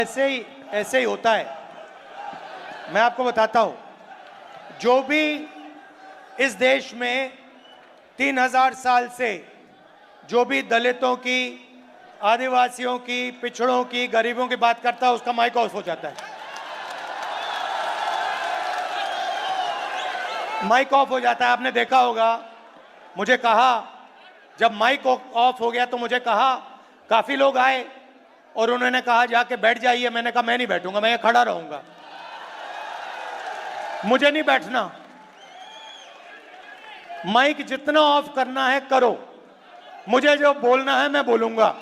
ऐसे ही होता है। मैं आपको बताता हूं, जो भी इस देश में 3000 साल से जो भी दलितों की, आदिवासियों की, पिछड़ों की, गरीबों की बात करता है, उसका माइक ऑफ हो जाता है। माइक ऑफ हो जाता है। आपने देखा होगा, मुझे कहा, जब माइक ऑफ हो गया तो मुझे कहा, काफी लोग आए और उन्होंने कहा जाके बैठ जाइए। मैंने कहा मैं नहीं बैठूंगा, मैं खड़ा रहूंगा, मुझे नहीं बैठना। माइक जितना ऑफ करना है करो, मुझे जो बोलना है मैं बोलूंगा।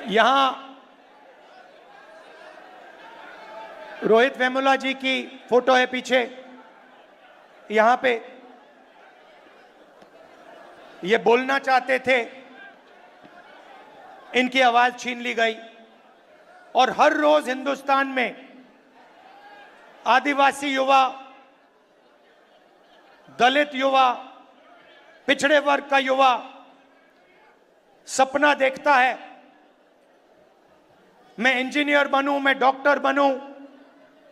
यहां रोहित वेमुला जी की फोटो है पीछे, यहां पे ये बोलना चाहते थे, इनकी आवाज छीन ली गई। और हर रोज हिंदुस्तान में आदिवासी युवा, दलित युवा, पिछड़े वर्ग का युवा सपना देखता है, मैं इंजीनियर बनूं, मैं डॉक्टर बनूं,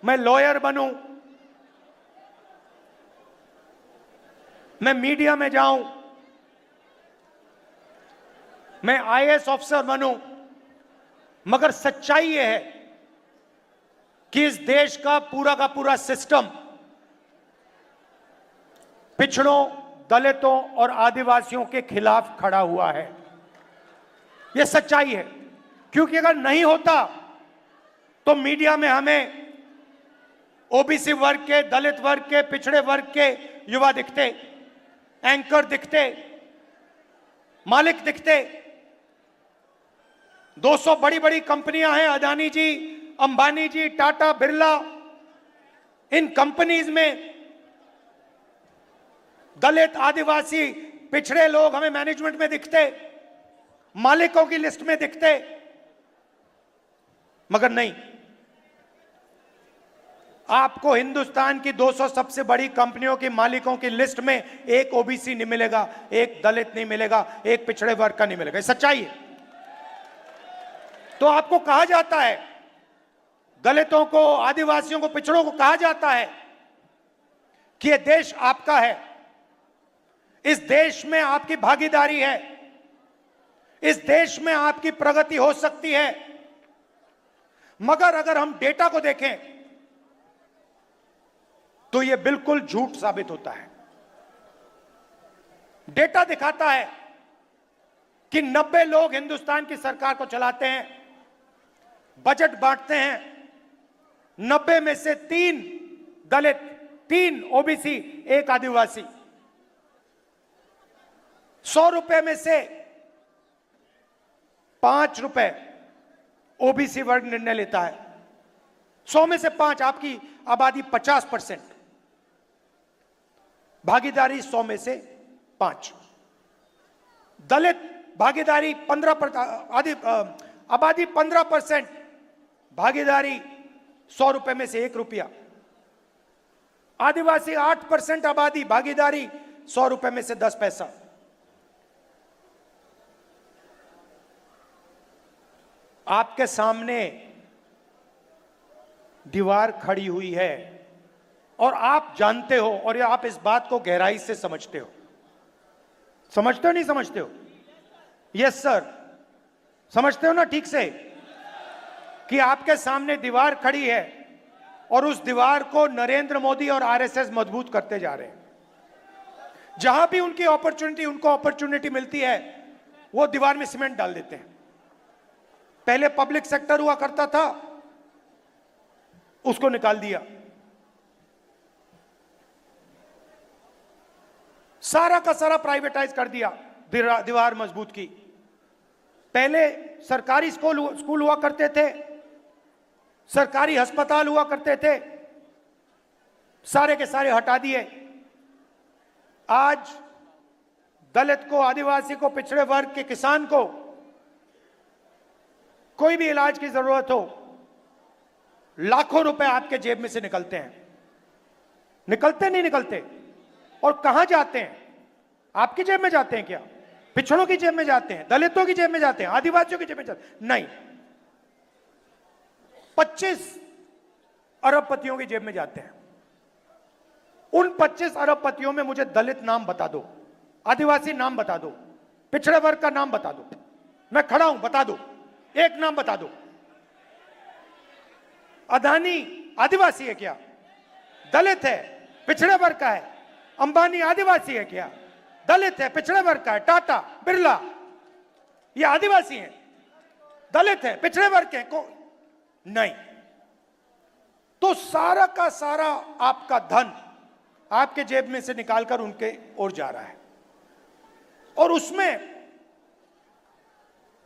मैं लॉयर बनूं, मैं मीडिया में जाऊं, मैं आईएएस ऑफिसर बनूं। मगर सच्चाई यह है कि इस देश का पूरा सिस्टम पिछड़ों, दलितों और आदिवासियों के खिलाफ खड़ा हुआ है। यह सच्चाई है, क्योंकि अगर नहीं होता तो मीडिया में हमें ओबीसी वर्ग के, दलित वर्ग के, पिछड़े वर्ग के युवा दिखते, एंकर दिखते, मालिक दिखते। 200 बड़ी बड़ी कंपनियां हैं, अदानी जी, अंबानी जी, टाटा, बिरला। इन कंपनीज में दलित, आदिवासी, पिछड़े लोग हमें मैनेजमेंट में दिखते, मालिकों की लिस्ट में दिखते। मगर नहीं, आपको हिंदुस्तान की 200 सबसे बड़ी कंपनियों की मालिकों की लिस्ट में एक ओबीसी नहीं मिलेगा, एक दलित नहीं मिलेगा, एक पिछड़े वर्ग का नहीं मिलेगा। सच्चाई है। तो आपको कहा जाता है, दलितों को, आदिवासियों को, पिछड़ों को कहा जाता है कि यह देश आपका है, इस देश में आपकी भागीदारी है, इस देश में आपकी प्रगति हो सकती है। मगर अगर हम डेटा को देखें तो यह बिल्कुल झूठ साबित होता है। डेटा दिखाता है कि 90 लोग हिंदुस्तान की सरकार को चलाते हैं, बजट बांटते हैं। 90 में से 3 दलित, 3 ओबीसी, 1 आदिवासी। 100 रुपए में से 5 रुपए ओबीसी वर्ग निर्णय लेता है। 100 में से 5, आपकी आबादी 50%, भागीदारी 100 में से 5। दलित भागीदारी 15%, आबादी 15%, भागीदारी 100 रुपए में से 1 रुपया। आदिवासी 8% आबादी, भागीदारी 100 रुपए में से 10 पैसा। आपके सामने दीवार खड़ी हुई है और आप जानते हो, और आप इस बात को गहराई से समझते हो। समझते हो, नहीं समझते हो? यस सर, समझते हो ना ठीक से, कि आपके सामने दीवार खड़ी है और उस दीवार को नरेंद्र मोदी और आरएसएस मजबूत करते जा रहे हैं। जहां भी उनको अपॉर्चुनिटी मिलती है, वो दीवार में सीमेंट डाल देते हैं। पहले पब्लिक सेक्टर हुआ करता था, उसको निकाल दिया, सारा का सारा प्राइवेटाइज कर दिया, दीवार मजबूत की। पहले सरकारी स्कूल हुआ करते थे, सरकारी अस्पताल हुआ करते थे, सारे के सारे हटा दिए। आज दलित को, आदिवासी को, पिछड़े वर्ग के किसान को कोई भी इलाज की जरूरत हो, लाखों रुपए आपके जेब में से निकलते हैं। निकलते नहीं निकलते? और कहां जाते हैं? आपकी जेब में जाते हैं क्या? पिछड़ों की जेब में जाते हैं, दलितों की जेब में जाते हैं, आदिवासियों की जेब में जाते हैं? नहीं, 25 अरबपतियों की जेब में जाते हैं। उन 25 अरबपतियों में मुझे दलित नाम बता दो, आदिवासी नाम बता दो, पिछड़े वर्ग का नाम बता दो। मैं खड़ा हूं, बता दो, एक नाम बता दो। अदानी आदिवासी है क्या? दलित है, पिछड़े वर्ग का है। अंबानी आदिवासी है क्या? दलित है, पिछड़े वर्ग का है। टाटा, बिरला, ये आदिवासी हैं, दलित है, पिछड़े वर्ग के को नहीं। तो सारा का सारा आपका धन आपके जेब में से निकालकर उनके ओर जा रहा है। और उसमें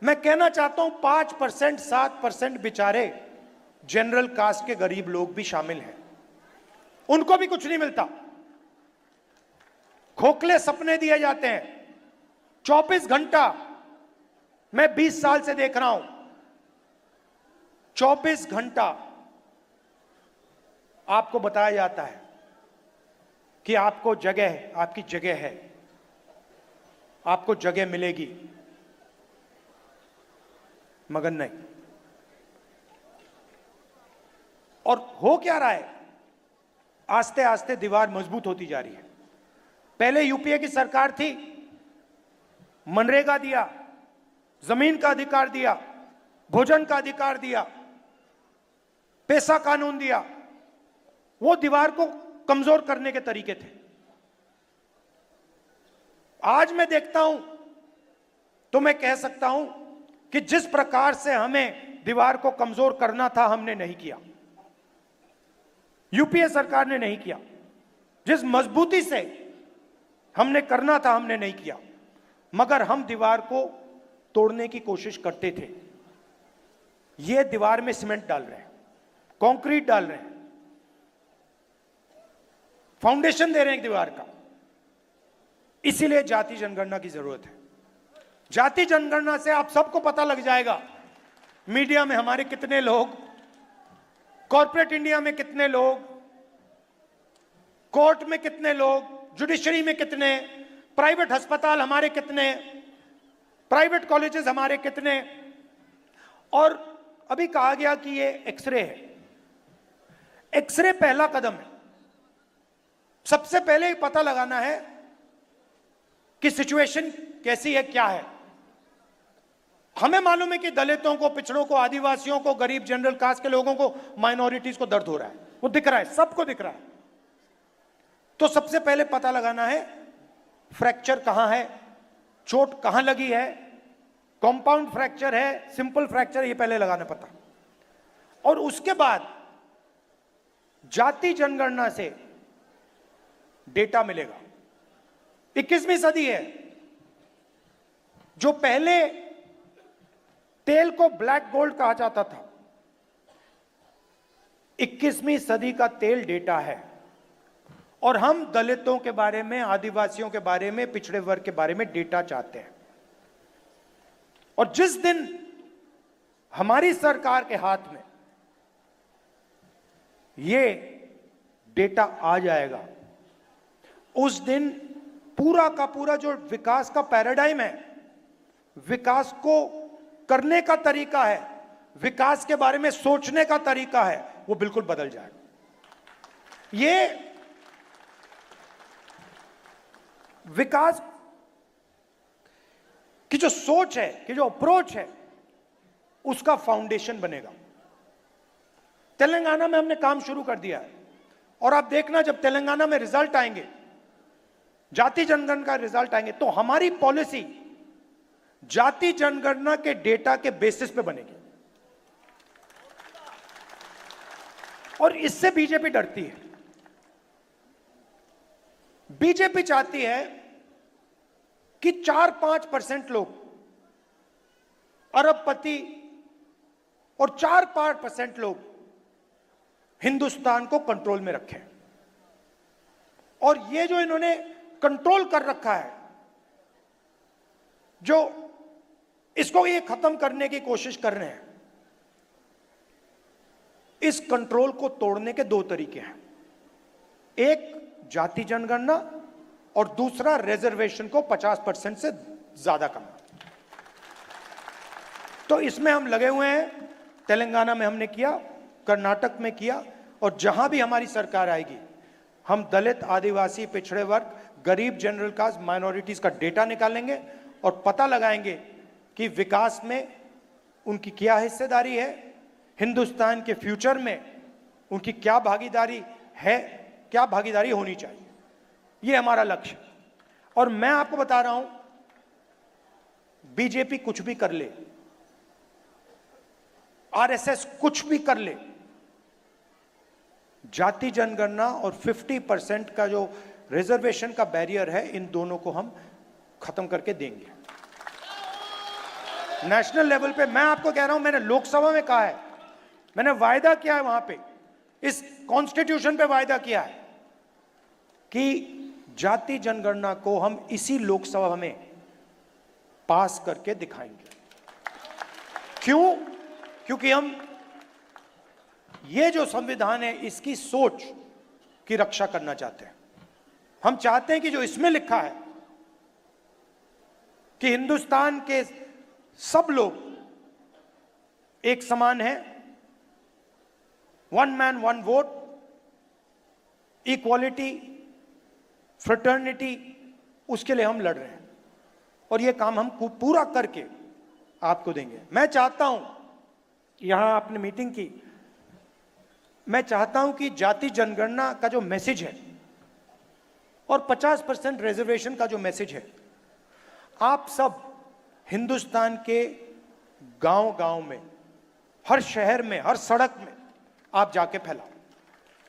मैं कहना चाहता हूं 5%, 7% बेचारे जनरल कास्ट के गरीब लोग भी शामिल हैं, उनको भी कुछ नहीं मिलता। खोखले सपने दिए जाते हैं। 24 घंटा मैं 20 साल से देख रहा हूं, 24 घंटा आपको बताया जाता है कि आपको जगह है, आपकी जगह है, आपको जगह मिलेगी, मगर नहीं। और हो क्या रहा है? आस्ते आस्ते दीवार मजबूत होती जा रही है। पहले यूपीए की सरकार थी, मनरेगा दिया, जमीन का अधिकार दिया, भोजन का अधिकार दिया, पैसा कानून दिया। वो दीवार को कमजोर करने के तरीके थे। आज मैं देखता हूं तो मैं कह सकता हूं कि जिस प्रकार से हमें दीवार को कमजोर करना था, हमने नहीं किया, यूपीए सरकार ने नहीं किया। जिस मजबूती से हमने करना था, हमने नहीं किया, मगर हम दीवार को तोड़ने की कोशिश करते थे। ये दीवार में सीमेंट डाल रहे हैं, कंक्रीट डाल रहे हैं, फाउंडेशन दे रहे हैं दीवार का। इसीलिए जाति जनगणना की जरूरत है। जाति जनगणना से आप सबको पता लग जाएगा, मीडिया में हमारे कितने लोग, कॉर्पोरेट इंडिया में कितने लोग, कोर्ट में कितने लोग, जुडिशरी में कितने, प्राइवेट अस्पताल हमारे कितने, प्राइवेट कॉलेजेस हमारे कितने। और अभी कहा गया कि ये एक्सरे है। एक्सरे पहला कदम है। सबसे पहले पता लगाना है कि सिचुएशन कैसी है, क्या है। हमें मालूम है कि दलितों को, पिछड़ों को, आदिवासियों को, गरीब जनरल कास्ट के लोगों को, माइनॉरिटीज को दर्द हो रहा है, वो दिख रहा है, सबको दिख रहा है। तो सबसे पहले पता लगाना है फ्रैक्चर कहां है, चोट कहां लगी है, कंपाउंड फ्रैक्चर है, सिंपल फ्रैक्चर, ये पहले लगाना पता। और उसके बाद जाति जनगणना से डेटा मिलेगा। 21वीं सदी है। जो पहले तेल को ब्लैक गोल्ड कहा जाता था, 21वीं सदी का तेल डेटा है। और हम दलितों के बारे में, आदिवासियों के बारे में, पिछड़े वर्ग के बारे में डेटा चाहते हैं। और जिस दिन हमारी सरकार के हाथ में ये डेटा आ जाएगा, उस दिन पूरा का पूरा जो विकास का पैराडाइम है, विकास को करने का तरीका है, विकास के बारे में सोचने का तरीका है, वो बिल्कुल बदल जाएगा। ये विकास की जो सोच है, कि जो अप्रोच है, उसका फाउंडेशन बनेगा। तेलंगाना में हमने काम शुरू कर दिया है। और आप देखना, जब तेलंगाना में रिजल्ट आएंगे, जाति जनगणना का रिजल्ट आएंगे, तो हमारी पॉलिसी जाति जनगणना के डेटा के बेसिस पे बनेगी। और इससे बीजेपी डरती है। बीजेपी चाहती है कि 4-5% लोग अरबपति और 4-5% लोग हिंदुस्तान को कंट्रोल में रखें। और ये जो इन्होंने कंट्रोल कर रखा है, जो इसको ये खत्म करने की कोशिश कर रहे हैं, इस कंट्रोल को तोड़ने के 2 तरीके हैं। एक जाति जनगणना और दूसरा रिजर्वेशन को 50% से ज्यादा कमाएं। तो इसमें हम लगे हुए हैं। तेलंगाना में हमने किया, कर्नाटक में किया, और जहां भी हमारी सरकार आएगी हम दलित, आदिवासी, पिछड़े वर्ग, गरीब, जनरल कास्ट, माइनॉरिटीज का डेटा निकालेंगे और पता लगाएंगे कि विकास में उनकी क्या हिस्सेदारी है, हिंदुस्तान के फ्यूचर में उनकी क्या भागीदारी है, क्या भागीदारी होनी चाहिए। यह हमारा लक्ष्य। और मैं आपको बता रहा हूं, बीजेपी कुछ भी कर ले, आरएसएस कुछ भी कर ले, जाति जनगणना और 50% का जो रिजर्वेशन का बैरियर है, इन दोनों को हम खत्म करके देंगे नेशनल लेवल पे। मैं आपको कह रहा हूं, मैंने लोकसभा में कहा है, मैंने वायदा किया है, वहां पे इस कॉन्स्टिट्यूशन पे वायदा किया है कि जाति जनगणना को हम इसी लोकसभा में पास करके दिखाएंगे। क्यों? क्योंकि हम ये जो संविधान है इसकी सोच की रक्षा करना चाहते हैं। हम चाहते हैं कि जो इसमें लिखा है कि हिंदुस्तान के सब लोग एक समान हैं, one man one vote, equality, fraternity, उसके लिए हम लड़ रहे हैं और ये काम हम पूरा करके आपको देंगे। मैं चाहता हूं, यहां आपने मीटिंग की, मैं चाहता हूं कि जाति जनगणना का जो मैसेज है और 50% रिजर्वेशन का जो मैसेज है, आप सब हिंदुस्तान के गांव-गांव में, हर शहर में, हर सड़क में आप जाके फैलाओ।